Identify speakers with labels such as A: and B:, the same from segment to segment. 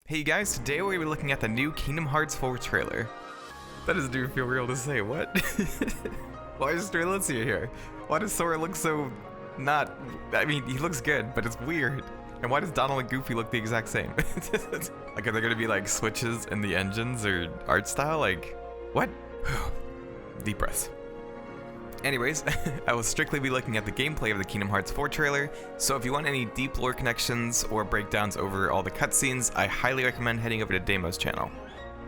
A: Hey guys, today we're looking at the new Kingdom Hearts 4 trailer. That doesn't even feel real to say, what? Why is Strelitzia here? Why does Sora look so not... I mean, he looks good, but it's weird. And why does Donald and Goofy look the exact same? Like, are there gonna be like switches in the engines or art style? Like, what? Deep breaths. Anyways, I will strictly be looking at the gameplay of the Kingdom Hearts 4 trailer, so if you want any deep lore connections or breakdowns over all the cutscenes, I highly recommend heading over to Damo's channel.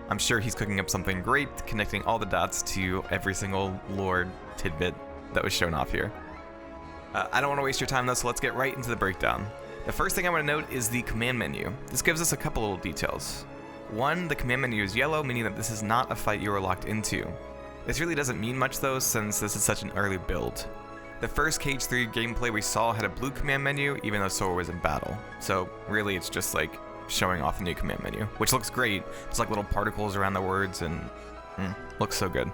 A: I'm sure he's cooking up something great, connecting all the dots to every single lore tidbit that was shown off here. I don't want to waste your time though, so let's get right into the breakdown. The first thing I want to note is the command menu. This gives us a couple little details. One, the command menu is yellow, meaning that this is not a fight you are locked into. This really doesn't mean much though, since this is such an early build. The first KH3 gameplay we saw had a blue command menu, even though Sora was in battle. So really it's just like showing off the new command menu, which looks great. There's like little particles around the words and looks so good.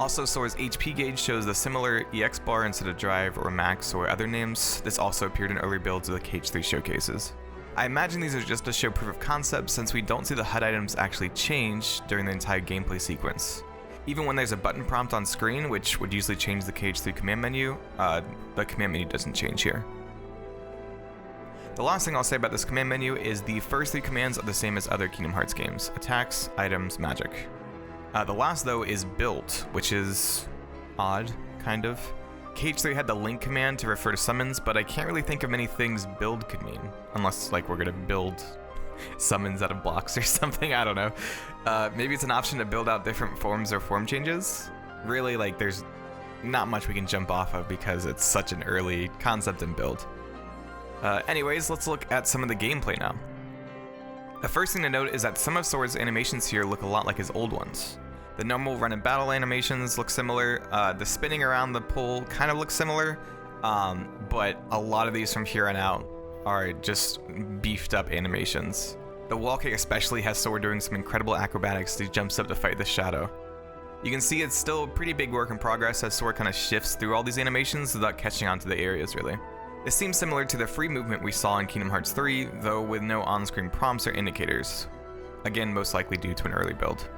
A: Also, Sora's HP gauge shows the similar EX bar instead of drive or max or other names. This also appeared in early builds of the KH3 showcases. I imagine these are just to show proof of concept since we don't see the HUD items actually change during the entire gameplay sequence. Even when there's a button prompt on screen, which would usually change the KH3 command menu, the command menu doesn't change here. The last thing I'll say about this command menu is the first three commands are the same as other Kingdom Hearts games: attacks, items, magic. The last though is build, which is odd, kind of. KH3 had the link command to refer to summons, but I can't really think of many things build could mean, unless like we're gonna build summons out of blocks or something, I don't know. Maybe it's an option to build out different forms or form changes. Really, like, there's not much we can jump off of because it's such an early concept and build. Anyways, let's look at some of the gameplay now. The first thing to note is that some of Sora's animations here look a lot like his old ones. The normal run and battle animations look similar, the spinning around the pole kind of looks similar, but a lot of these from here on out are just beefed up animations. The wall kick especially has Sora doing some incredible acrobatics as he jumps up to fight the shadow. You can see it's still a pretty big work in progress as Sora kind of shifts through all these animations without catching on to the areas really. This seems similar to the free movement we saw in Kingdom Hearts 3, though with no on-screen prompts or indicators. Again, most likely due to an early build.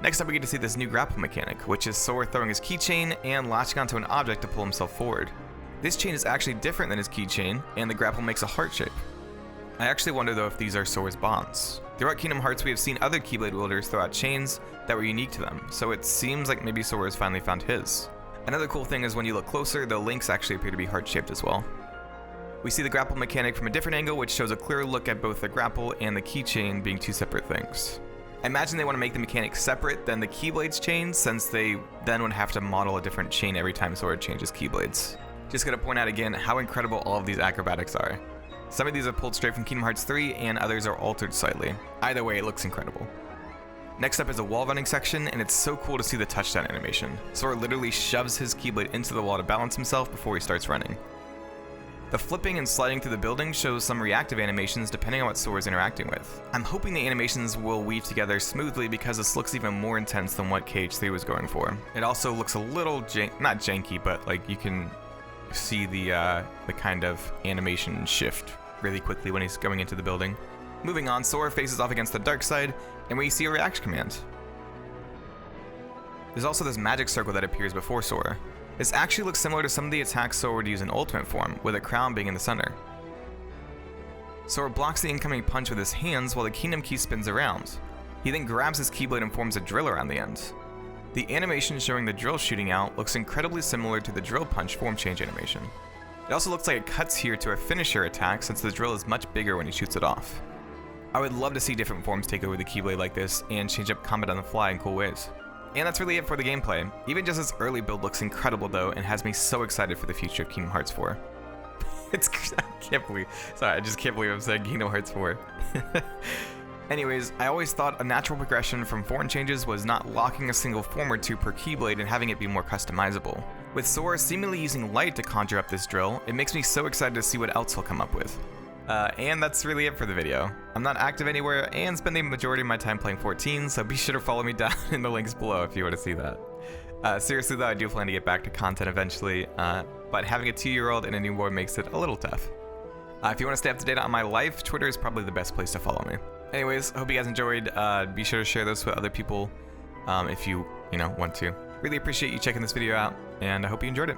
A: Next up we get to see this new grapple mechanic, which is Sora throwing his keychain and latching onto an object to pull himself forward. This chain is actually different than his keychain, and the grapple makes a heart shape. I actually wonder though if these are Sora's bonds. Throughout Kingdom Hearts we have seen other Keyblade wielders throw out chains that were unique to them, so it seems like maybe Sora has finally found his. Another cool thing is when you look closer, the links actually appear to be heart-shaped as well. We see the grapple mechanic from a different angle, which shows a clear look at both the grapple and the keychain being two separate things. I imagine they want to make the mechanic separate than the Keyblade's chain, since they then would have to model a different chain every time Sora changes Keyblades. Just gonna point out again how incredible all of these acrobatics are. Some of these are pulled straight from Kingdom Hearts 3 and others are altered slightly. Either way, it looks incredible. Next up is a wall running section, and it's so cool to see the touchdown animation. Sora literally shoves his Keyblade into the wall to balance himself before he starts running. The flipping and sliding through the building shows some reactive animations depending on what Sora's interacting with. I'm hoping the animations will weave together smoothly because this looks even more intense than what KH3 was going for. It also looks a little not janky, but like you can see the kind of animation shift really quickly when he's going into the building. Moving on, Sora faces off against the dark side, and we see a react command. There's also this magic circle that appears before Sora. This actually looks similar to some of the attacks Sora would use in Ultimate form, with a crown being in the center. Sora blocks the incoming punch with his hands while the Kingdom Key spins around. He then grabs his Keyblade and forms a drill around the end. The animation showing the drill shooting out looks incredibly similar to the drill punch form change animation. It also looks like it cuts here to a finisher attack since the drill is much bigger when he shoots it off. I would love to see different forms take over the Keyblade like this and change up combat on the fly in cool ways. And that's really it for the gameplay. Even just this early build looks incredible though and has me so excited for the future of Kingdom Hearts 4. I just can't believe I'm saying Kingdom Hearts 4. Anyways, I always thought a natural progression from form changes was not locking a single form or two per Keyblade and having it be more customizable. With Sora seemingly using light to conjure up this drill, it makes me so excited to see what else he'll come up with. And that's really it for the video. I'm not active anywhere and spend the majority of my time playing 14, so be sure to follow me down in the links below if you want to see that. Seriously though, I do plan to get back to content eventually, but having a 2-year-old and a newborn makes it a little tough. If you want to stay up to date on my life, Twitter is probably the best place to follow me. Anyways, I hope you guys enjoyed. Be sure to share this with other people if you want to. Really appreciate you checking this video out, and I hope you enjoyed it.